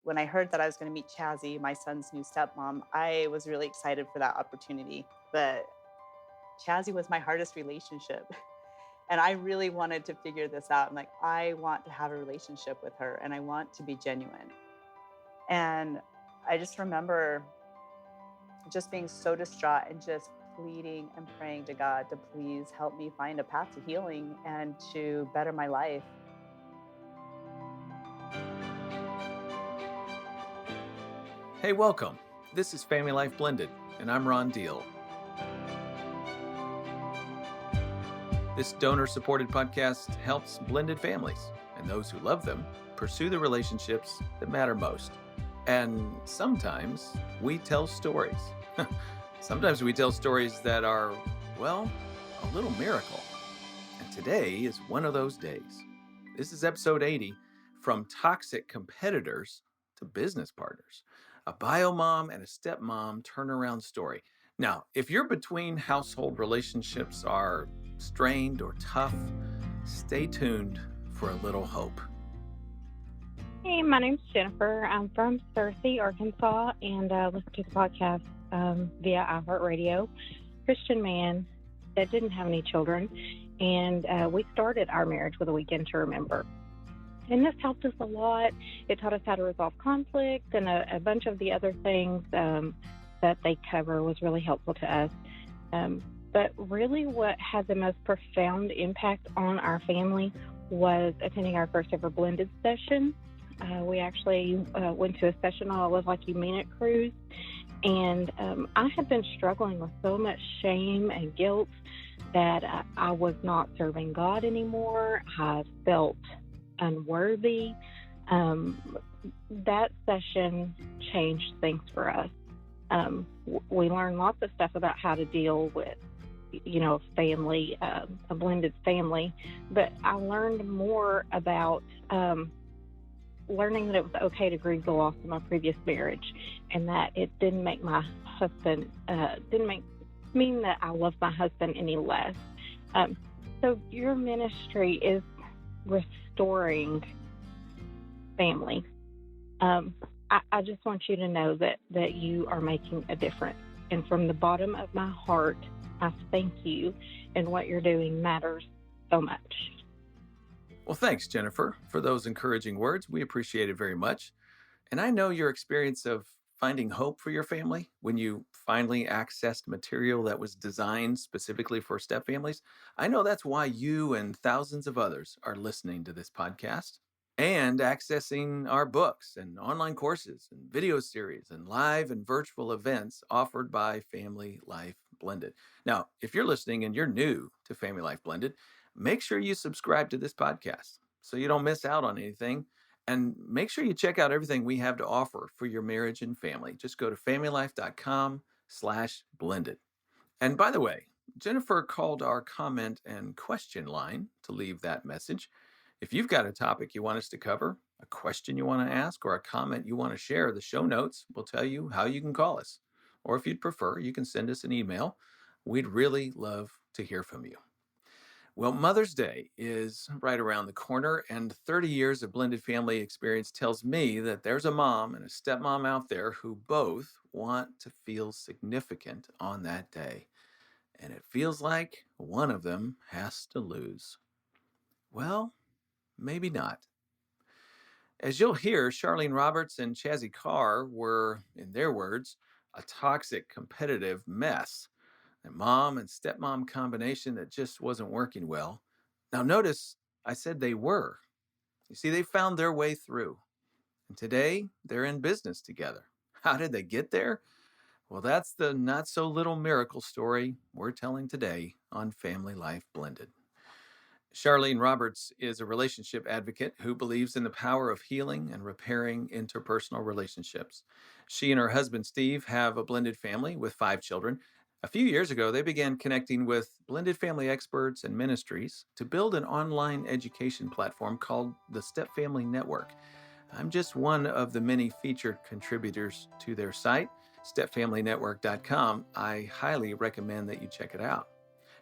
when I heard that I was going to meet Chazzy, my son's new stepmom, I was really excited for that opportunity. But Chazzy was my hardest relationship. And I really wanted to figure this out. I'm like, I want to have a relationship with her and I want to be genuine. And I just remember just being so distraught and just pleading and praying to God to please help me find a path to healing and to better my life. Hey, welcome. This is Family Life Blended, and I'm Ron Deal. This donor-supported podcast helps blended families and those who love them pursue the relationships that matter most. And sometimes we tell stories. Sometimes we tell stories that are, well, a little miracle. And today is one of those days. This is episode 80, From Toxic Competitors to Business Partners, a bio mom and a stepmom turnaround story. Now, if your between household relationships are strained or tough, stay tuned for a little hope. Hey, my name's Jennifer. I'm from Searcy, Arkansas, and listen to the podcast via iHeartRadio. Christian man that didn't have any children, and we started our marriage with a weekend to remember. And this helped us a lot. It taught us how to resolve conflict, and a bunch of the other things that they cover was really helpful to us. But really what had the most profound impact on our family was attending our first ever blended session. We actually went to a session on a Live Like You Mean It cruise, and I had been struggling with so much shame and guilt that I was not serving God anymore. I felt unworthy. That session changed things for us. We learned lots of stuff about how to deal with, a family, a blended family, but I learned more about learning that it was okay to grieve the loss of my previous marriage, and that it didn't make my husband, mean that I love my husband any less. So your ministry is restoring family. I just want you to know that you are making a difference. And from the bottom of my heart, I thank you, and what you're doing matters so much. Well, thanks, Jennifer, for those encouraging words. We appreciate it very much. And I know your experience of finding hope for your family when you finally accessed material that was designed specifically for step families. I know that's why you and thousands of others are listening to this podcast and accessing our books and online courses and video series and live and virtual events offered by Family Life Blended. Now, if you're listening and you're new to Family Life Blended, make sure you subscribe to this podcast so you don't miss out on anything. And make sure you check out everything we have to offer for your marriage and family. Just go to familylife.com/blended. And by the way, Jennifer called our comment and question line to leave that message. If you've got a topic you want us to cover, a question you want to ask, or a comment you want to share, the show notes will tell you how you can call us. Or if you'd prefer, you can send us an email. We'd really love to hear from you. Well, Mother's Day is right around the corner, and 30 years of blended family experience tells me that there's a mom and a stepmom out there who both want to feel significant on that day. And it feels like one of them has to lose. Well, maybe not. As you'll hear, Charlene Roberts and Chazzy Carr were, in their words, a toxic, competitive mess. A mom and stepmom combination that just wasn't working well. Now, notice I said they were. You see, they found their way through. And today, they're in business together. How did they get there? Well, that's the not so little miracle story we're telling today on Family Life Blended. Charlene Roberts is a relationship advocate who believes in the power of healing and repairing interpersonal relationships. She and her husband, Steve, have a blended family with 5 children. A few years ago, they began connecting with blended family experts and ministries to build an online education platform called the Step Family Network. I'm just one of the many featured contributors to their site, stepfamilynetwork.com. I highly recommend that you check it out.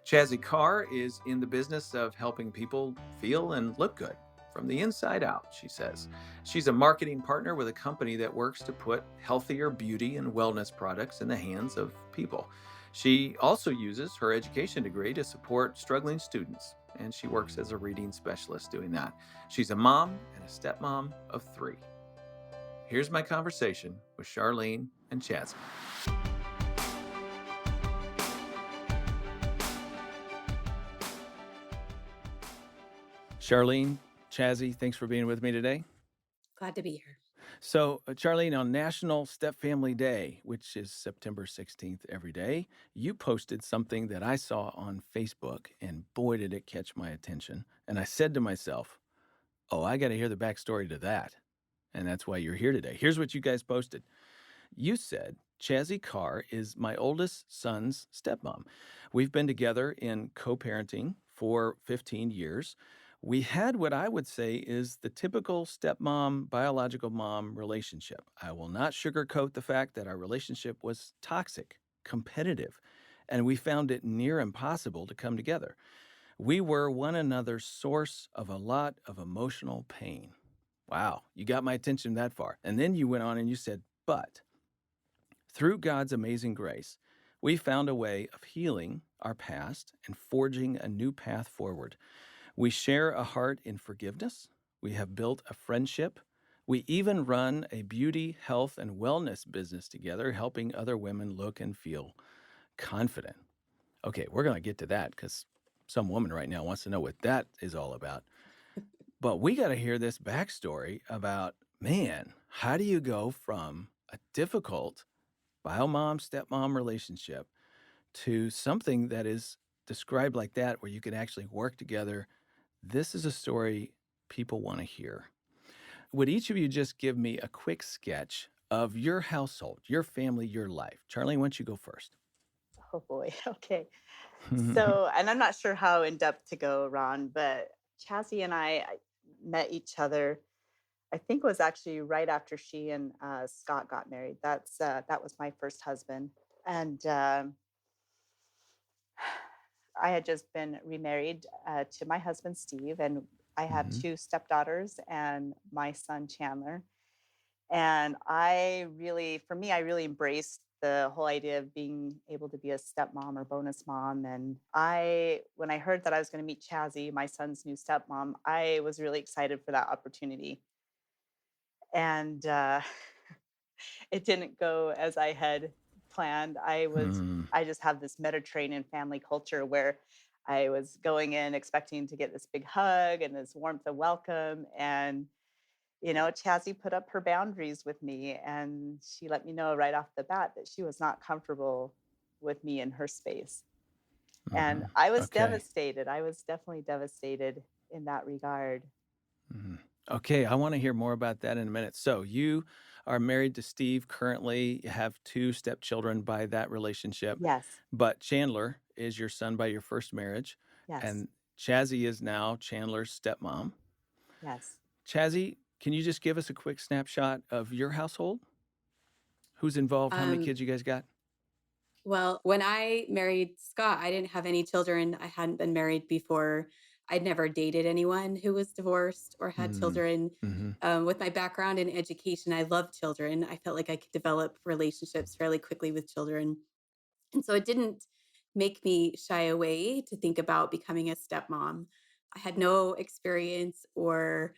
Chazzy Carr is in the business of helping people feel and look good. from the inside out, she says. She's a marketing partner with a company that works to put healthier beauty and wellness products in the hands of people. She also uses her education degree to support struggling students, and she works as a reading specialist doing that. She's a mom and a stepmom of 3. Here's my conversation with Charlene and Chaz. Charlene, Chazzy, thanks for being with me today. Glad to be here. So, Charlene, on National Step Family Day, which is September 16th every day, you posted something that I saw on Facebook, and boy, did it catch my attention. And I said to myself, oh, I got to hear the backstory to that. And that's why you're here today. Here's what you guys posted. You said, Chazzy Carr is my oldest son's stepmom. We've been together in co parenting for 15 years. We had what I would say is the typical stepmom, biological mom relationship. I will not sugarcoat the fact that our relationship was toxic, competitive, and we found it near impossible to come together. We were one another's source of a lot of emotional pain. Wow, you got my attention that far. And then you went on and you said, but through God's amazing grace, we found a way of healing our past and forging a new path forward. We share a heart in forgiveness. We have built a friendship. We even run a beauty, health, and wellness business together, helping other women look and feel confident. Okay, we're going to get to that because some woman right now wants to know what that is all about. But we got to hear this backstory about, man, how do you go from a difficult bio-mom, stepmom relationship to something that is described like that, where you can actually work together? This is a story people want to hear. Would each of you just give me a quick sketch of your household, your family, your life? Charlie, why don't you go first? Oh boy. Okay. So, and I'm not sure how in depth to go, Ron, but Chazzy and I met each other. I think it was actually right after she and Scott got married. That was my first husband, and I had just been remarried to my husband Steve, and I have Mhm. 2 stepdaughters and my son Chandler. And for me, I really embraced the whole idea of being able to be a stepmom or bonus mom. And when I heard that I was going to meet Chazzy, my son's new stepmom, I was really excited for that opportunity. And it didn't go as I had planned. Mm. I just have this Mediterranean family culture where I was going in expecting to get this big hug and this warmth of welcome. And Chazzy put up her boundaries with me, and she let me know right off the bat that she was not comfortable with me in her space. And Mhm. I was Okay. devastated. I was definitely devastated in that regard. Mhm. Okay, I want to hear more about that in a minute. So, you are married to Steve currently, you have 2 stepchildren by that relationship, Yes, but Chandler is your son by your first marriage, yes, and Chazzy is now Chandler's stepmom. yes. Chazzy, can you just give us a quick snapshot of your household? Who's involved? How many Um, kids you guys got? well, when I married Scott, I didn't have any children. I hadn't been married before. I'd never dated anyone who was divorced or had Mm. children. Mhm. With my background in education, I love children. I felt like I could develop relationships fairly quickly with children. And so it didn't make me shy away to think about becoming a stepmom. I had no experience or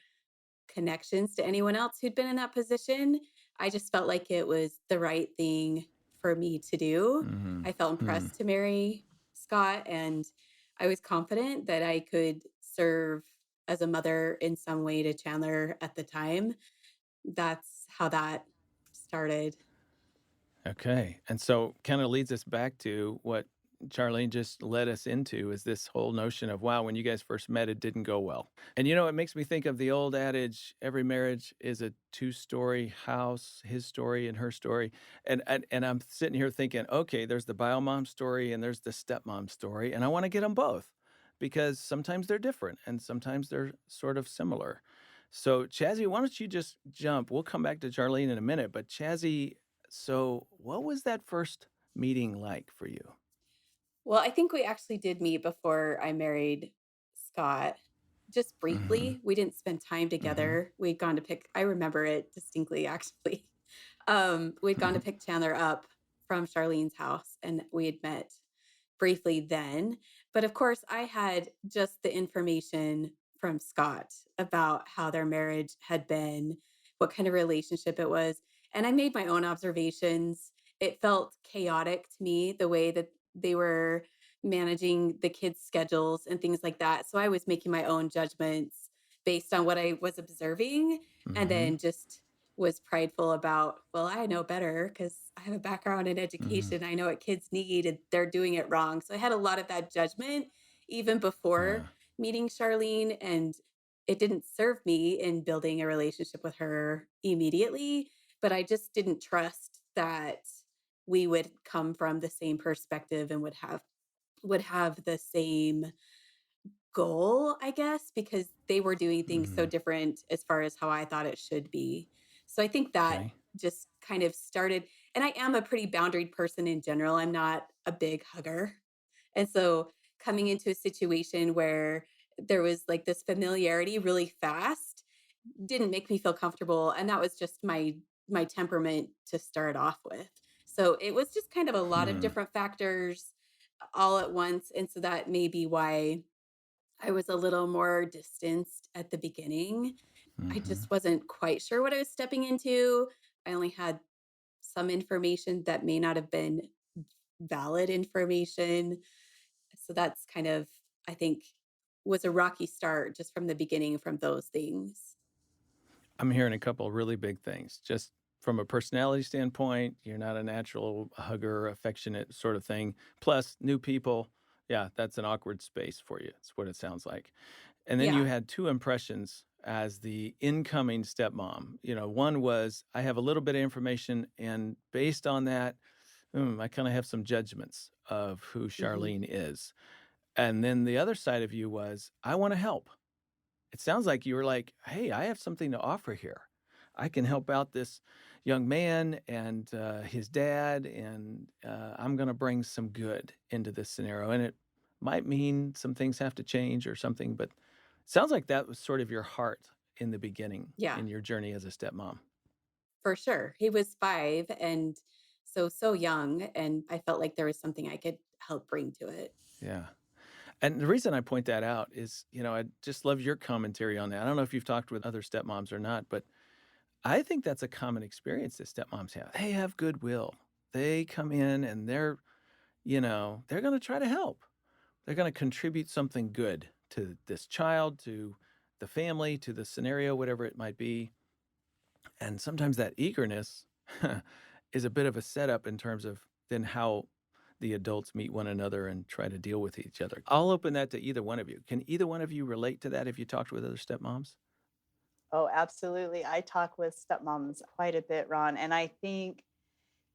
connections to anyone else who'd been in that position. I just felt like it was the right thing for me to do. Mhm. I felt Mm. impressed to marry Scott, and I was confident that I could serve as a mother in some way to Chandler at the time. That's how that started. Okay. And so kind of leads us back to what Charlene just led us into, is this whole notion of, wow, when you guys first met, it didn't go well. And it makes me think of the old adage, every marriage is a two-story house, his story and her story. And I'm sitting here thinking, okay, there's the bio mom story and there's the stepmom story, and I want to get them both because sometimes they're different and sometimes they're sort of similar. So Chazzy, why don't you just jump? We'll come back to Charlene in a minute, but Chazzy, so what was that first meeting like for you? Well, I think we actually did meet before I married Scott. just Mm-hmm. briefly. We didn't spend time Mm-hmm. together. We'd gone to pick, I remember it distinctly actually. We'd gone to pick Chandler up from Charlene's house and we had met briefly then. But of course, I had just the information from Scott about how their marriage had been, what kind of relationship it was. And I made my own observations. It felt chaotic to me, the way that they were managing the kids' schedules and things like that. So I was making my own judgments based on what I was observing and Mm-hmm. then just was prideful about, well, I know better because I have a background in Mm-hmm. education. I know what kids need and they're doing it wrong. So I had a lot of that judgment even before Yeah. meeting Charlene. And it didn't serve me in building a relationship with her immediately, but I just didn't trust that we would come from the same perspective and would have the same goal, I guess, because they were doing things so Mm-hmm. different as far as how I thought it should be. So I think that Okay. just kind of started, and I am a pretty boundaried person in general. I'm not a big hugger. And so coming into a situation where there was like this familiarity really fast didn't make me feel comfortable. And that was just my temperament to start off with. So it was just kind of a lot of Hmm. different factors all at once. And so that may be why I was a little more distanced at the beginning. I Mm-hmm. just wasn't quite sure what I was stepping into. I only had some information that may not have been valid information. So that's kind of, I think, was a rocky start just from the beginning from those things. I'm hearing a couple really big things. Just from a personality standpoint, you're not a natural hugger, affectionate sort of thing. Plus, new people, yeah, that's an awkward space for you. It's what it sounds like. And then you Yeah. had two impressions as the incoming stepmom. One was I have a little bit of information, and based on that, I kind of have some judgments of who Hmm. Charlene is. And then the other side of you was I want to help. It sounds like you were like, "Hey, I have something to offer here. I can help out this young man and his dad, and I'm going to bring some good into this scenario." And it might mean some things have to change or something, but it sounds like that was sort of your heart in the beginning Yeah, in your journey as a stepmom. for sure. He was 5 and so young. And I felt like there was something I could help bring to it. Yeah. And the reason I point that out is, I just love your commentary on that. I don't know if you've talked with other stepmoms or not, but I think that's a common experience that stepmoms have. They have goodwill. They come in and they're going to try to help. They're going to contribute something good to this child, to the family, to the scenario, whatever it might be. And sometimes that eagerness is a bit of a setup in terms of then how the adults meet one another and try to deal with each other. I'll open that to either one of you. Can either one of you relate to that if you talked with other stepmoms? Oh, absolutely. I talk with stepmoms quite a bit, Ron. And I think,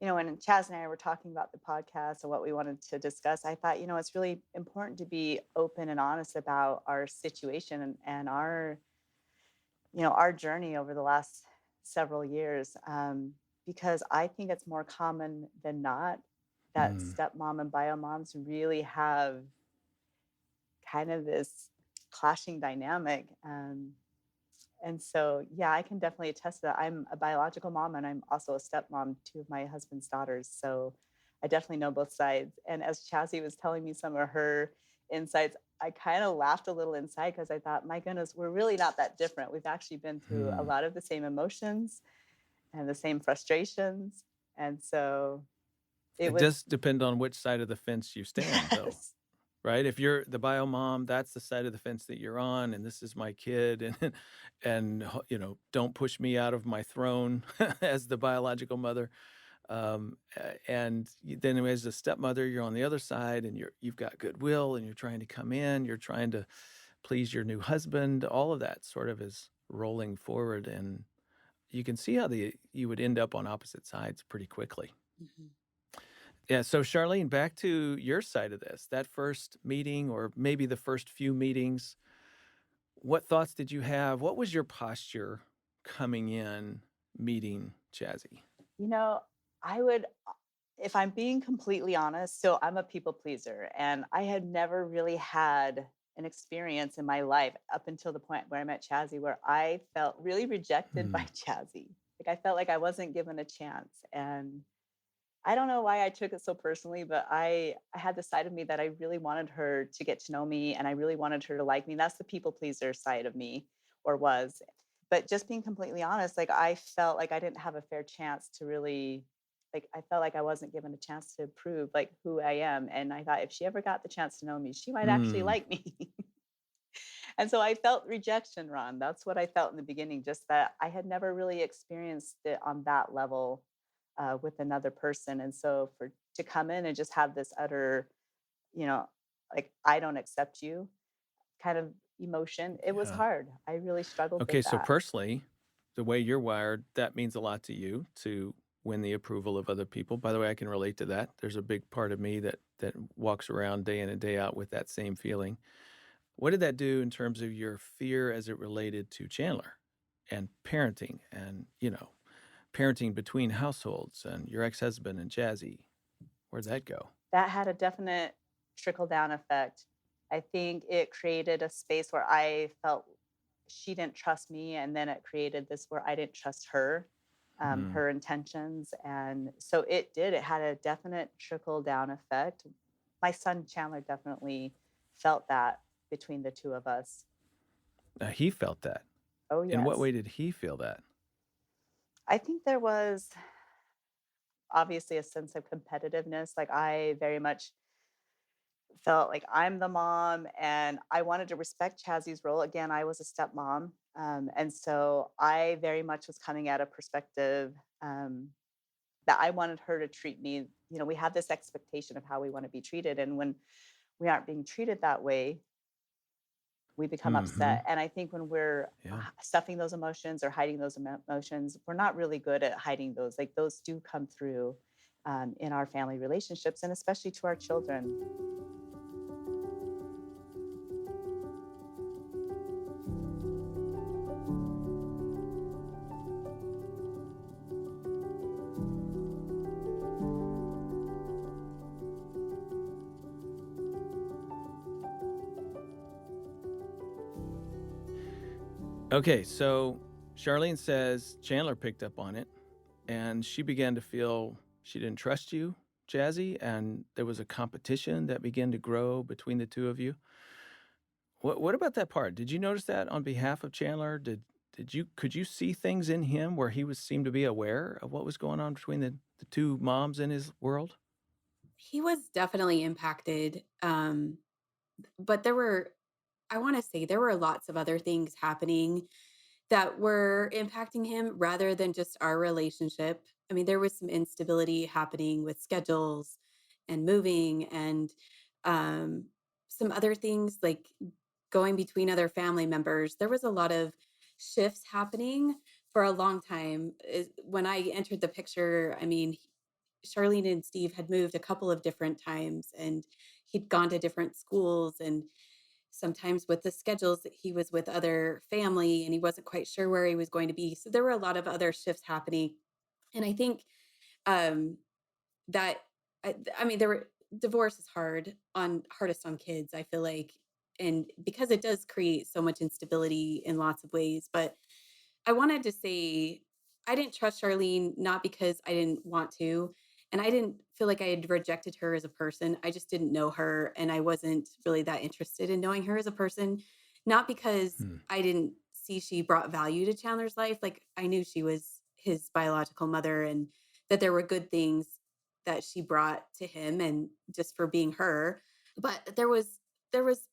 when Chaz and I were talking about the podcast and what we wanted to discuss, I thought, it's really important to be open and honest about our situation and our journey over the last several years. Because I think it's more common than not that Mm, stepmom and bio moms really have kind of this clashing dynamic. And so, yeah, I can definitely attest to that. I'm a biological mom and I'm also a stepmom to my husband's daughters. So I definitely know both sides. And as Chazzy was telling me some of her insights, I kind of laughed a little inside because I thought, my goodness, we're really not that different. We've actually been through a mm. lot of the same emotions and the same frustrations. And so it It was, does depend on which side of the fence you stand, though. yes, Right? If you're the bio mom, that's the side of the fence that you're on, and this is my kid, and don't push me out of my throne as the biological mother. Then as a stepmother, you're on the other side, and you've got goodwill, and you're trying to come in, you're trying to please your new husband. All of that sort of is rolling forward, and you can see how you would end up on opposite sides pretty quickly. Mhm. Yeah. So, Charlene, back to your side of this, that first meeting, or maybe the first few meetings, what thoughts did you have? What was your posture coming in meeting Jazzy? you know, I would, if I'm being completely honest, so I'm a people pleaser and I had never really had an experience in my life up until the point where I met Chazzy, where I felt really rejected by Hmm. Chazzy. Like I felt like I wasn't given a chance. And I don't know why I took it so personally, but I had this side of me that I really wanted her to get to know me and I really wanted her to like me. That's the people pleaser side of me, or was. But just being completely honest, like I felt like I didn't have a fair chance to really, like I felt like I wasn't given a chance to prove like who I am. And I thought if she ever got the chance to know me, she might actually Hmm. like me. And so I felt rejection, Ron. That's what I felt in the beginning, just that I had never really experienced it on that level with another person. And so for to come in and just have this utter, you know, like I don't accept you kind of emotion, it was Yeah. hard. I really struggled with Okay, so that. personally, the way you're wired, that means a lot to you to win the approval of other people. By the way, I can relate to that. There's a big part of me that walks around day in and day out with that same feeling. What did that do in terms of your fear as it related to Chandler and parenting and, parenting between households and your ex-husband and Jazzy? Where'd that go? That had a definite trickle down effect. I think it created a space where I felt she didn't trust me, and then it created this where I didn't trust her, Mm. her intentions, and so it did. It had a definite trickle down effect. My son Chandler definitely felt that between the two of us. Now he felt that. Oh In what yes, way did he feel that? I think there was obviously a sense of competitiveness. Like I very much felt like I'm the mom and I wanted to respect Chazzy's role. Again, I was a stepmom. And so I very much was coming at a perspective um, that I wanted her to treat me. You know, we have this expectation of how we want to be treated. And when we aren't being treated that way, we become Mhm. upset. And I think when we're Yeah. stuffing those emotions or hiding those emotions, we're not really good at hiding those. Like those do come through in our family relationships and especially to our children. Okay, so Charlene says Chandler picked up on it and she began to feel she didn't trust you, Jazzy, and there was a competition that began to grow between the two of you. What about that part? Did you notice that on behalf of Chandler? Could you see things in him where he was seemed to be aware of what was going on between the two moms in his world? He was definitely impacted, but I want to say there were lots of other things happening that were impacting him rather than just our relationship. I mean, there was some instability happening with schedules and moving and um, some other things like going between other family members. There was a lot of shifts happening for a long time. When I entered the picture, I mean, Charlene and Steve had moved a couple of different times and he'd gone to different schools and sometimes with the schedules that he was with other family and he wasn't quite sure where he was going to be. So there were a lot of other shifts happening. And I think um that I mean there were divorce is hardest on kids, I feel like. And because it does create so much instability in lots of ways. But I wanted to say I didn't trust Charlene, not because I didn't want to. And I didn't feel like I had rejected her as a person. I just didn't know her. And I wasn't really that interested in knowing her as a person. Not because Hmm. I didn't see she brought value to Chandler's life. Like I knew she was his biological mother and that there were good things that she brought to him and just for being her. But there was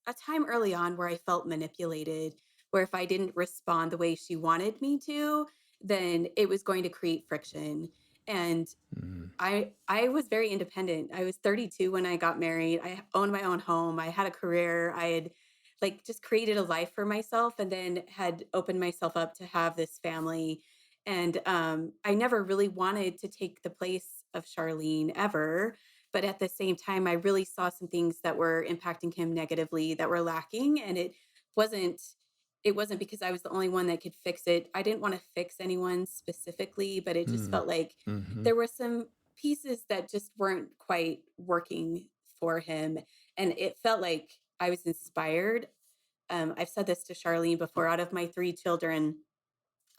a time early on where I felt manipulated, where if I didn't respond the way she wanted me to, then it was going to create friction. And Mm. I was very independent. I was 32 when I got married. I owned my own home. I had a career. I had like just created a life for myself and then had opened myself up to have this family. And I never really wanted to take the place of Charlene ever. But at the same time, I really saw some things that were impacting him negatively that were lacking. And wasn't it wasn't because I was the only one that could fix it. I didn't want to fix anyone specifically, but it just Mm. felt like Mhm. there were some pieces that just weren't quite working for him. And it felt like I was inspired. I've said this to Charlene before. Out of my 3 children,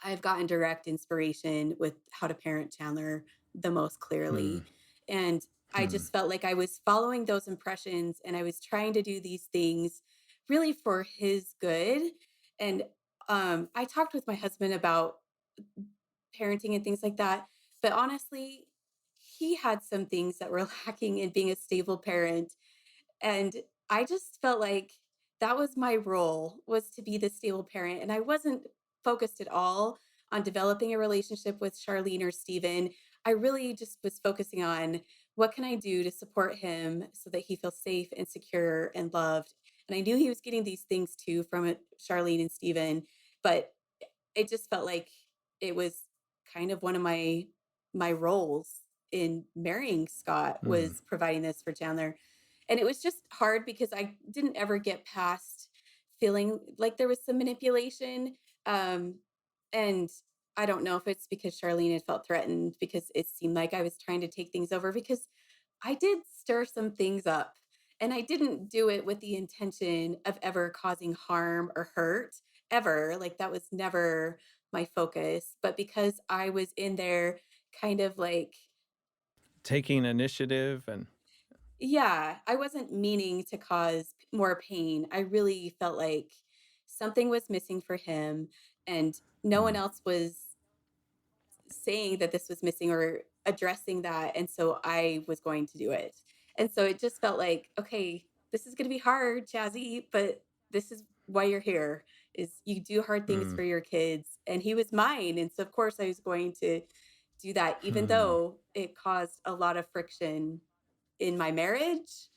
I've gotten direct inspiration with how to parent Chandler the most Hmm. clearly. And I Hmm. just felt like I was following those impressions and I was trying to do these things really for his good. And I talked with my husband about parenting and things like that. But honestly, he had some things that were lacking in being a stable parent, and I just felt like that was my role, was to be the stable parent. And I wasn't focused at all on developing a relationship with Charlene or Steven. I really just was focusing on what can I do to support him so that he feels safe and secure and loved. And I knew he was getting these things too from Charlene and Steven, but it just felt like it was kind of one of my roles in marrying Scott Hmm. was providing this for Chandler. And it was just hard because I didn't ever get past feeling like there was some manipulation. Um, and I don't know if it's because Charlene had felt threatened because it seemed like I was trying to take things over because I did stir some things up. And I didn't do it with the intention of ever causing harm or hurt, ever. Like that was never my focus. But because I was in there kind of like, Taking initiative and yeah, I wasn't meaning to cause more pain. I really felt like something was missing for him, and no one hmm. else was saying that this was missing or addressing that. And so I was going to do it. And so it just felt like, okay, this is going to be hard, Chazzy, but this is why you're here, is you do hard things Hmm. for your kids. And he was mine. And so of course I was going to do that, even Hmm. though it caused a lot of friction in my marriage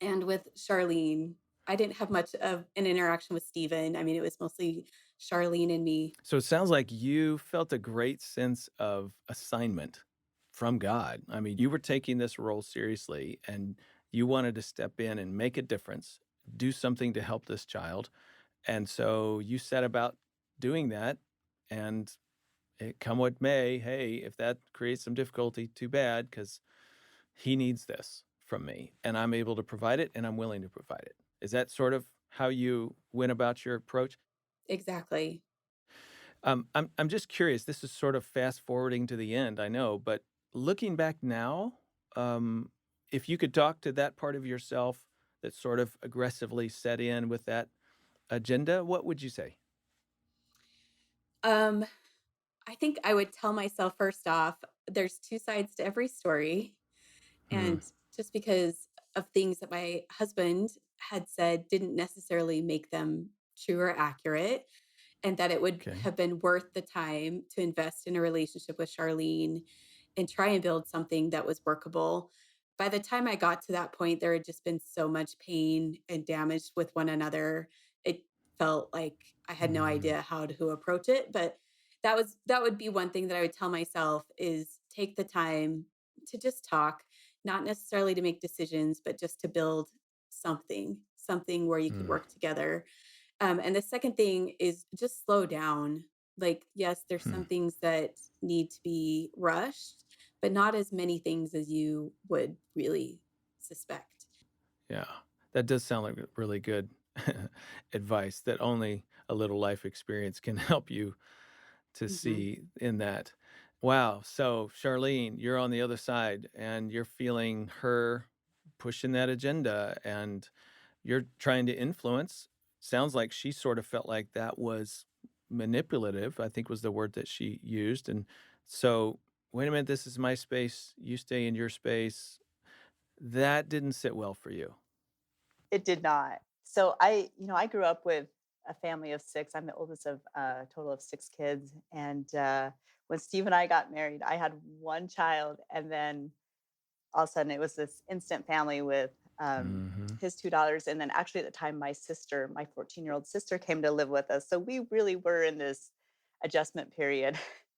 and with Charlene. I didn't have much of an interaction with Steven. I mean, it was mostly Charlene and me. So it sounds like you felt a great sense of assignment from God. I mean, you were taking this role seriously and you wanted to step in and make a difference, do something to help this child. And so you set about doing that. And come what may, hey, if that creates some difficulty, too bad, because he needs this from me and I'm able to provide it and I'm willing to provide it. Is that sort of how you went about your approach? Exactly. I'm just curious. This is sort of fast forwarding to the end, I know, but looking back now, um, if you could talk to that part of yourself that sort of aggressively set in with that agenda, what would you say? Um, I think I would tell myself first off, there's 2 sides to every story. Hmm. And just because of things that my husband had said didn't necessarily make them true or accurate, and that it would Okay. have been worth the time to invest in a relationship with Charlene and try and build something that was workable. By the time I got to that point, there had just been so much pain and damage with one another. It felt like I had no Hmm. idea how to approach it, but that would be one thing that I would tell myself is take the time to just talk, not necessarily to make decisions, but just to build something where you could Hmm. work together. And the second thing is just slow down. Like, yes, there's Hmm. some things that need to be rushed, but not as many things as you would really suspect. Yeah, that does sound like really good advice that only a little life experience can help you to Hmm. see in that. Wow. So, Charlene, you're on the other side and you're feeling her pushing that agenda and you're trying to influence. Sounds like she sort of felt like that was manipulative, I think was the word that she used. And so, wait a minute, this is my space. You stay in your space. That didn't sit well for you. It did not. So I grew up with a family of 6. I'm the oldest of a total of 6 kids, and, when Steve and I got married, I had 1 child, and then all of a sudden it was this instant family with, Hmm. his 2 daughters, and then actually at the time, my sister, my 14-year-old sister came to live with us, so we really were in this adjustment period,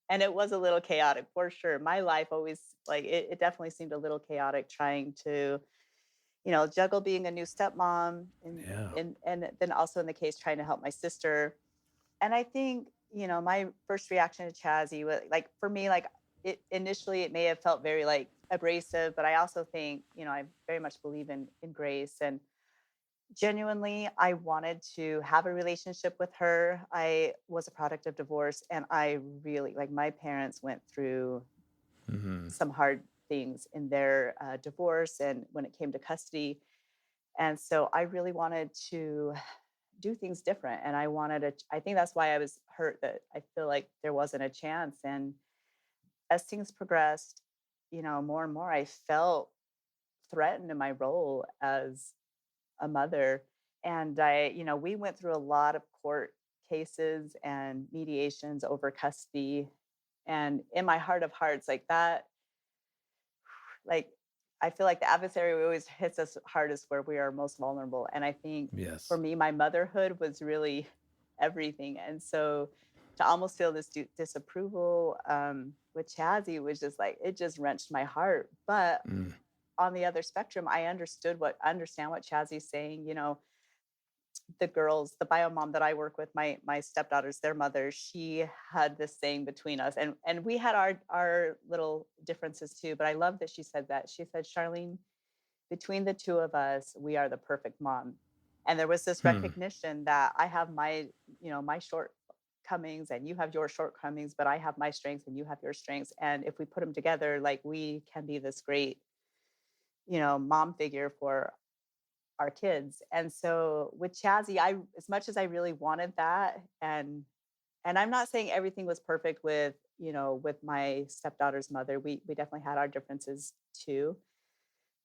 and it was a little chaotic for sure. My life always like, it definitely seemed a little chaotic trying to juggle being a new stepmom Yeah. and then also in the case trying to help my sister. And I think, my first reaction to Chazzy was like for me, like it initially it may have felt very like abrasive, but I also think, I very much believe in grace. And Genuinely, I wanted to have a relationship with her. I was a product of divorce, and I really like my parents went through Hmm. some hard things in their divorce and when it came to custody. And so I really wanted to do things different. And I wanted to, I think that's why I was hurt that I feel like there wasn't a chance. And as things progressed, more and more, I felt threatened in my role as a mother. And we went through a lot of court cases and mediations over custody. And in my heart of hearts, like that, like I feel like the adversary always hits us hardest where we are most vulnerable. And I think for Yes. me, my motherhood was really everything. And so to almost feel this disapproval with Chazzy was just like it just wrenched my heart. But Mm. on the other spectrum, I understand what Chazzy's saying. The girls, the bio mom that I work with, my stepdaughters, their mother, she had this saying between us, and we had our little differences too. But I love that she said that. She said, Charlene, between the two of us, we are the perfect mom. And there was this Hmm. recognition that I have my shortcomings and you have your shortcomings, but I have my strengths and you have your strengths. And if we put them together, like we can be this great, mom figure for our kids. And so with Chazzy, I as much as I really wanted that, and I'm not saying everything was perfect with my stepdaughter's mother. We definitely had our differences too.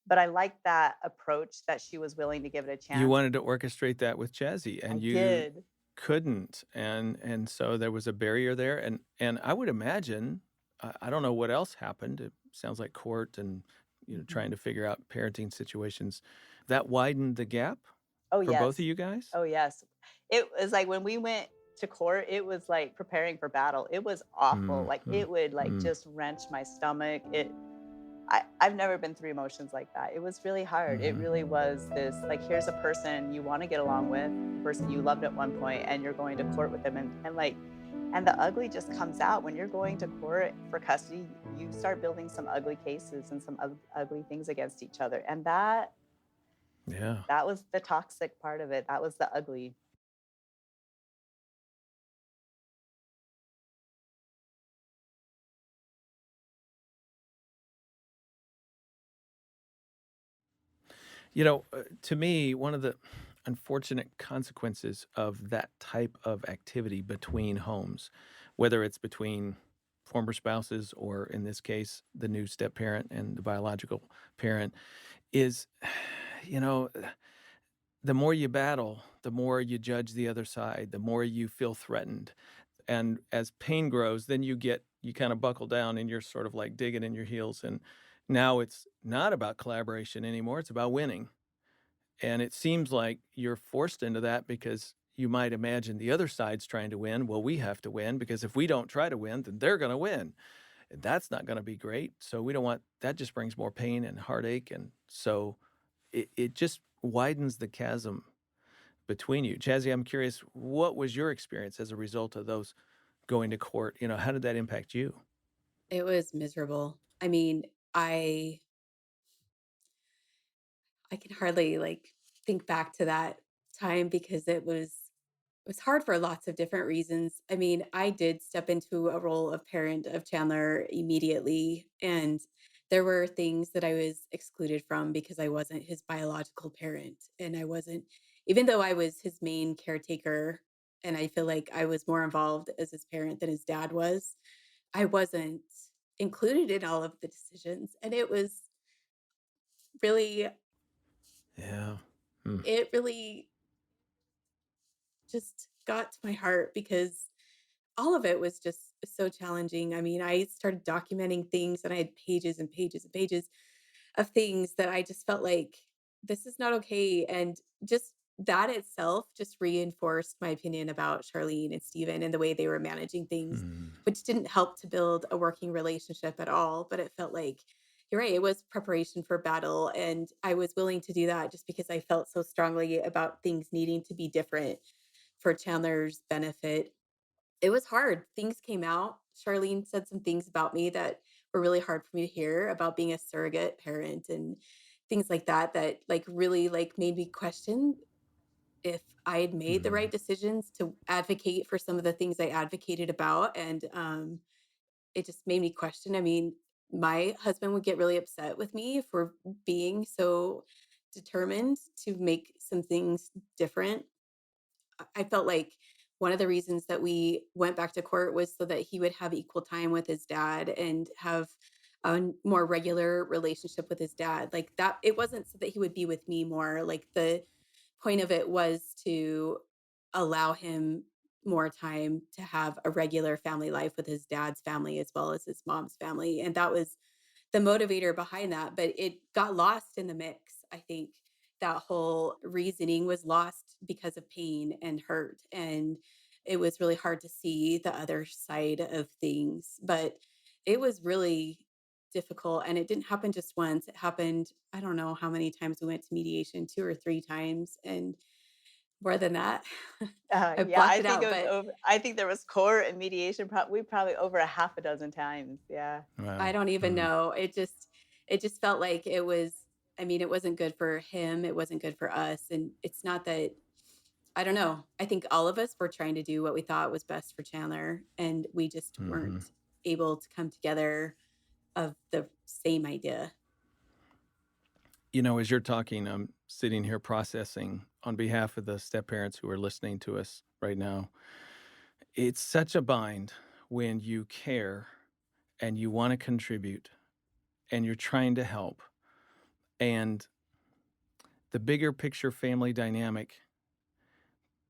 But I like that approach that she was willing to give it a You chance. wanted to orchestrate that with Jazzy, I and you did. couldn't, and so there was a barrier there, and I would imagine, I don't know what else happened. It sounds like court and, trying Mhm. to figure out parenting situations. That widened the gap Oh for both of yes. you guys? Oh yes. It was like when we went to court, it was like preparing for battle. It was awful. Like Mhm. it would like Mm. just wrench my stomach. I've never been through emotions like that. It was really hard. It Mhm. really was this like, here's a person you want to get along with, a person you loved at one point, and you're going to court with them. And the ugly just comes out when you're going to court for custody. You start building some ugly cases and some ugly things against each other. And Yeah. that was the toxic part of it. That was the ugly. To me, one of the unfortunate consequences of that type of activity between homes, whether it's between former spouses or in this case, the new step parent and the biological parent, is, you know, the more you battle, the more you judge the other side, the more you feel threatened. And as pain grows, then you kind of buckle down and you're sort of like digging in your heels. And now it's not about collaboration anymore, it's about winning. And it seems like you're forced into that because you might imagine the other side's trying to win. Well, we have to win because if we don't try to win, then they're going to win. And that's not going to be great. So we don't want that, just brings more pain and heartache. And so it just widens the chasm between you. Chazzy, I'm curious, what was your experience as a result of those going to court? How did that impact you? It was miserable. I mean, I can hardly like think back to that time because it was hard for lots of different reasons. I mean, I did step into a role of parent of Chandler immediately, and there were things that I was excluded from because I wasn't his biological parent. And I wasn't, even though I was his main caretaker, and I feel like I was more involved as his parent than his dad was, I wasn't included in all of the decisions. And really, Yeah. Hmm. it really just got to my heart because all of it was just so challenging. I mean, I started documenting things and I had pages and pages and pages of things that I just felt like this is not okay. And just that itself just reinforced my opinion about Charlene and Steven and the way they were managing things, Hmm. which didn't help to build a working relationship at all. But it felt like you're right, it was preparation for battle. And I was willing to do that just because I felt so strongly about things needing to be different for Chandler's benefit. It was hard. Things came out. Charlene said some things about me that were really hard for me to hear about being a surrogate parent and things like that, that like really like made me question. if I had made the right Mhm. decisions to advocate for some of the things I advocated about. And it just made me question. I mean, my husband would get really upset with me for being so determined to make some things different. I felt like one of the reasons that we went back to court was so that he would have equal time with his dad and have a more regular relationship with his dad. Like that, it wasn't so that he would be with me more. Like the point of it was to allow him more time to have a regular family life with his dad's family as well as his mom's family. And that was the motivator behind that, but it got lost in the mix. I think that whole reasoning was lost because of pain and hurt. And it was really hard to see the other side of things. But it was really difficult. And it didn't happen just once. It happened, I don't know how many times we went to mediation, 2 or 3 times. And more than that, I Yeah, blocked I it think it out. was But over. I think there was court and mediation. We probably over a half a dozen times. Yeah. I Wow. don't even Mm. know. It just felt like it was, I mean, it wasn't good for him, it wasn't good for us, and it's not that, I don't know. I think all of us were trying to do what we thought was best for Chandler, and we just Mhm. weren't able to come together of the same idea. As you're talking, I'm sitting here processing on behalf of the step parents who are listening to us right now. It's such a bind when you care and you want to contribute and you're trying to help. And the bigger picture family dynamic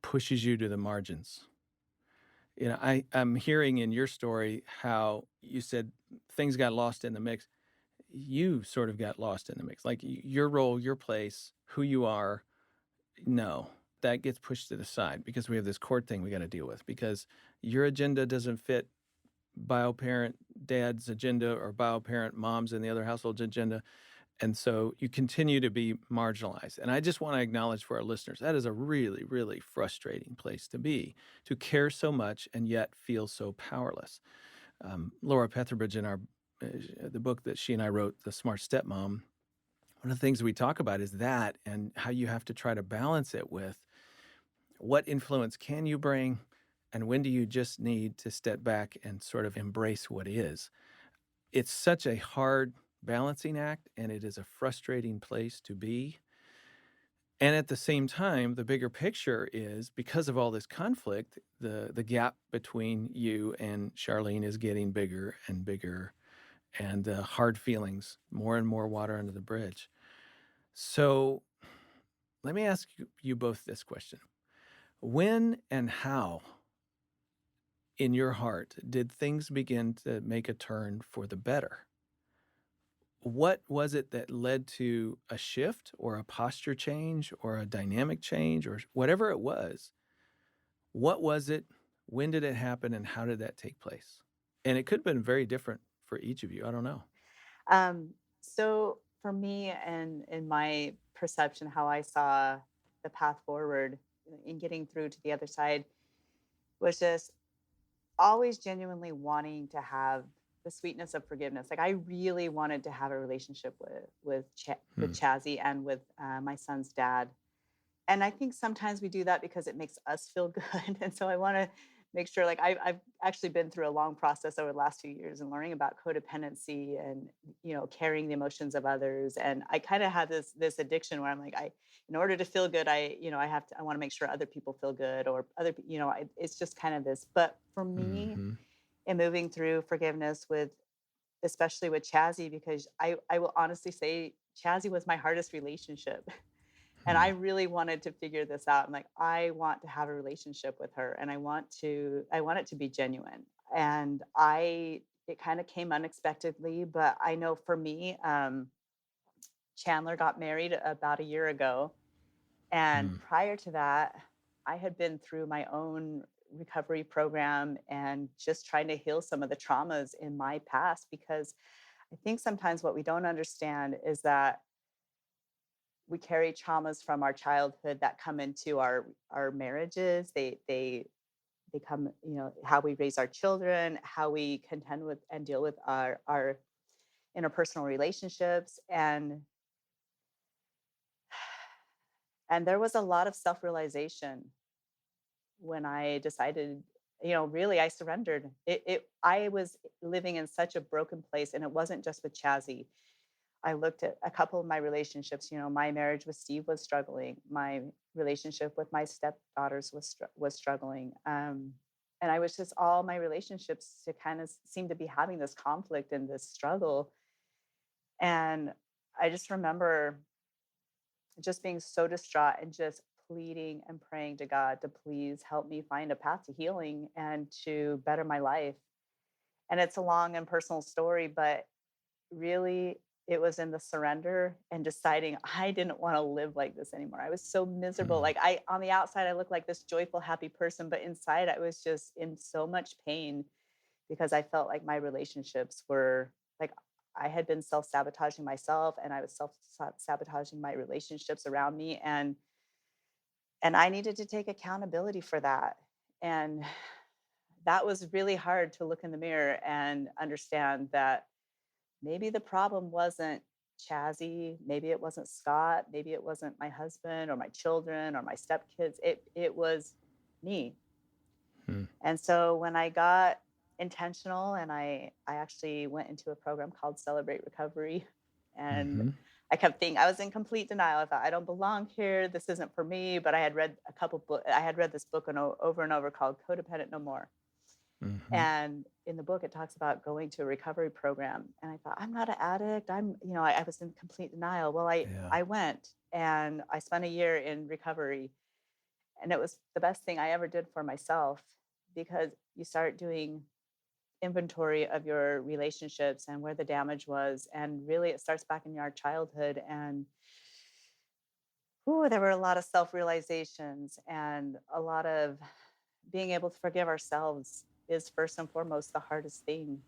pushes you to the margins. I'm hearing in your story how you said things got lost in the mix. You sort of got lost in the mix. Like your role, your place, who you are. No, that gets pushed to the side because we have this court thing we got to deal with because your agenda doesn't fit bio parent dad's agenda or bio parent mom's and the other household's agenda. And so you continue to be marginalized. And I just want to acknowledge for our listeners that is a really, really frustrating place to be, to care so much and yet feel so powerless. Laura Petherbridge, in the book that she and I wrote, The Smart Stepmom, one of the things we talk about is that and how you have to try to balance it with what influence can you bring and when do you just need to step back and sort of embrace what is. It's such a hard balancing act and it is a frustrating place to be. And at the same time, the bigger picture is because of all this conflict, the gap between you and Charlene is getting bigger and bigger, and hard feelings, more and more water under the bridge. So let me ask you both this question. When and how in your heart did things begin to make a turn for the better? What was it that led to a shift or a posture change or a dynamic change or whatever it was? What was it? When did it happen? And how did that take place? And it could have been very different for each of you. I don't know. So for me and in my perception, how I saw the path forward in getting through to the other side was just always genuinely wanting to have the sweetness of forgiveness. Like I really wanted to have a relationship with Hmm. Chazzy and with my son's dad. And I think sometimes we do that because it makes us feel good. And so I want to make sure, like I've actually been through a long process over the last 2 years and learning about codependency and carrying the emotions of others. And I kind of have this addiction where I'm like, in order to feel good, I want to make sure other people feel good or it's just kind of this. But for me, Mm-hmm. in moving through forgiveness with, especially with Chazzy, because I will honestly say Chazzy was my hardest relationship. And Hmm. I really wanted to figure this out. I'm like, I want to have a relationship with her and I want it to be genuine. And it kind of came unexpectedly, but I know for me, Chandler got married about a year ago. And Hmm. prior to that, I had been through my own recovery program and just trying to heal some of the traumas in my past, because I think sometimes what we don't understand is that we carry traumas from our childhood that come into our marriages. They come, how we raise our children, how we contend with and deal with our interpersonal relationships. And there was a lot of self-realization when I decided, really I surrendered. I was living in such a broken place, and it wasn't just with Chazzy. I looked at a couple of my relationships. My marriage with Steve was struggling. My relationship with my stepdaughters was struggling. And I was just all my relationships to kind of seem to be having this conflict and this struggle. And I just remember just being so distraught and just pleading and praying to God to please help me find a path to healing and to better my life. And it's a long and personal story, but really it was in the surrender and deciding I didn't want to live like this anymore. I was so miserable. Mm, Like, I on the outside I looked like this joyful happy person, but inside I was just in so much pain because I felt like my relationships were like I had been self-sabotaging myself, and I was self-sabotaging my relationships around me, and I needed to take accountability for that. And that was really hard to look in the mirror and understand that maybe the problem wasn't Chazzy, maybe it wasn't Scott, maybe it wasn't my husband or my children or my stepkids. It was me. mm, And so when I got intentional and I actually went into a program called Celebrate Recovery, and mhm, I kept thinking I was in complete denial. I thought I don't belong here. This isn't for me. But I had read a couple book. I had read this book over and over called Codependent No More. mhm. And in the book, it talks about going to a recovery program. And I thought, I'm not an addict. I was in complete denial. Well, Yeah. I went and I spent a year in recovery, and it was the best thing I ever did for myself because you start doing inventory of your relationships and where the damage was. And really, it starts back in your childhood. And there were a lot of self realizations and a lot of being able to forgive ourselves is first and foremost the hardest thing.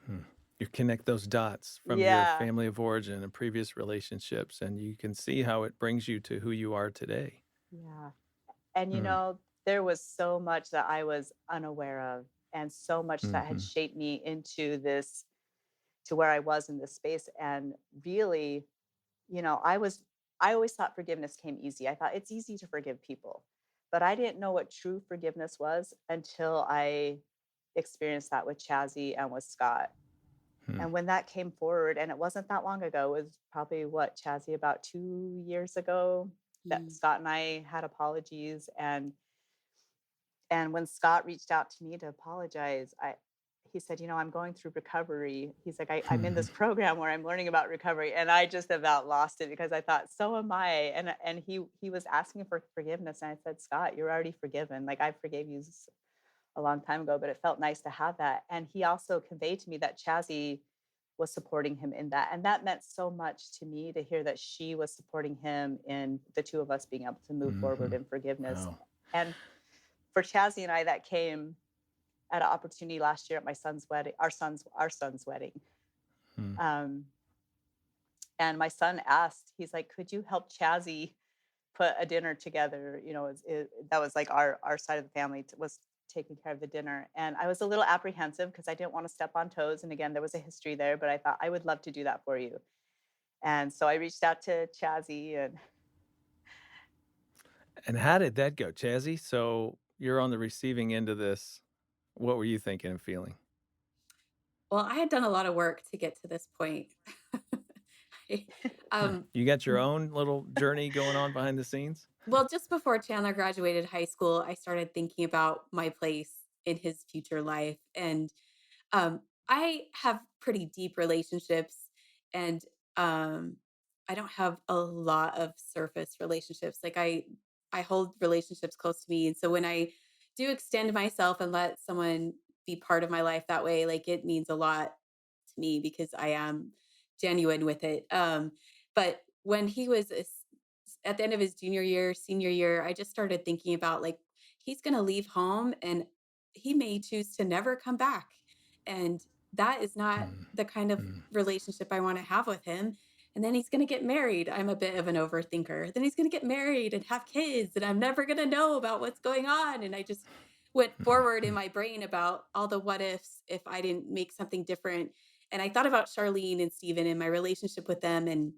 Hmm. You connect those dots from your Yeah. family of origin and previous relationships, and you can see how it brings you to who you are today. Yeah. And Mm, there was so much that I was unaware of, and so much that had mhm, shaped me into this, to where I was in this space. And really, I always thought forgiveness came easy. I thought it's easy to forgive people, but I didn't know what true forgiveness was until I experienced that with Chazzy and with Scott. hmm, And when that came forward, and it wasn't that long ago, it was probably what, Chazzy, about 2 years ago, that Mm. Scott and I had apologies. And when Scott reached out to me to apologize, he said, I'm going through recovery. He's like, I'm in mhm, this program where I'm learning about recovery. And I just about lost it because I thought, so am I. And he was asking for forgiveness. And I said, Scott, you're already forgiven. Like, I forgave you a long time ago, but it felt nice to have that. And he also conveyed to me that Chazzy was supporting him in that. And that meant so much to me to hear that she was supporting him in the two of us being able to move forward mhm. in forgiveness. Wow. And for Chazzy and I, that came at an opportunity last year at my son's wedding, our son's wedding. Mm, Um, and my son asked, he's like, "Could you help Chazzy put a dinner together?" That was like our side of the family was taking care of the dinner, and I was a little apprehensive because I didn't want to step on toes. And again, there was a history there, but I thought I would love to do that for you. And so I reached out to Chazzy, and and how did that go, Chazzy? So you're on the receiving end of this. What were you thinking and feeling? Well, I had done a lot of work to get to this point. I, Hmm. um, You got your own little journey going on behind the scenes? well, just before Chandler graduated high school, I started thinking about my place in his future life. And I have pretty deep relationships, and um, I don't have a lot of surface relationships. Like I hold relationships close to me, and so when I do extend myself and let someone be part of my life that way, like it means a lot to me because I am genuine with it. But when he was at the end of his junior year, senior year, I just started thinking about like he's going to leave home and he may choose to never come back. And that is not Mm, the kind of mm, relationship I want to have with him. And then he's going to get married. I'm a bit of an overthinker. Then he's going to get married and have kids, and I'm never going to know about what's going on. And I just went mm, forward in mm, my brain about all the what ifs if I didn't make something different. And I thought about Charlene and Steven and my relationship with them. And